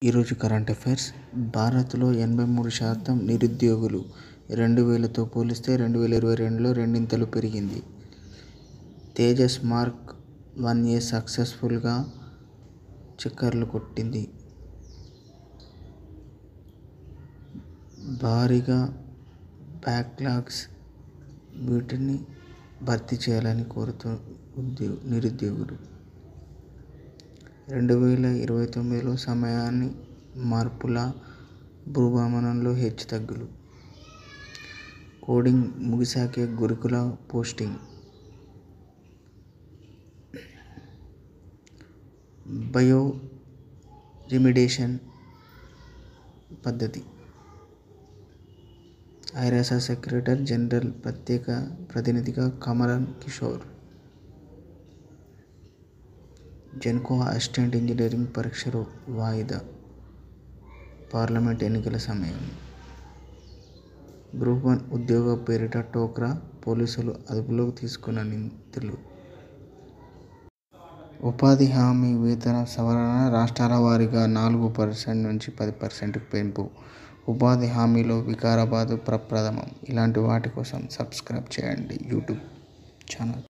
ఈరోజు current affairs. భారత్లో 83% నిరుద్యోగులు. 2000తో పోలిస్తే 2022లో రెండింతలు పెరిగింది. తేజస్ మార్క్ 1A సక్సెస్ఫుల్గా చక్కర్లు కొట్టింది. భారీగా బ్యాక్లాగ్స్, వీటిని భర్తీ చేయాలని కోరుతూ నిరుద్యోగులు. 2029లో సమయాన్ని మార్పుల, భూభ్రమణంలో హెచ్చుతగ్గులు. కోడింగ్ ముగిసాకే గురుకుల పోస్టింగ్. బయో రిమిడేషన్ పద్ధతి. ఐరాస సెక్రటరీ జనరల్ ప్రత్యేక ప్రతినిధిగా కమల్ కిషోర్. జెన్కో అసిస్టెంట్ ఇంజనీరింగ్ పరీక్షలు వాయిదా. పార్లమెంట్ ఎన్నికల సమయం. గ్రూప్ 1 ఉద్యోగ పేరిట టోక్రా, పోలీసులు అదుపులోకి తీసుకున్న నిందితులు. ఉపాధి హామీ వేతన సవరణ రాష్ట్రాల వారీగా 4% నుంచి 10% పెంపు. ఉపాధి హామీలో వికారాబాద్ ప్రప్రథమం. ఇలాంటి వాటి కోసం సబ్స్క్రైబ్ చేయండి యూట్యూబ్ ఛానల్.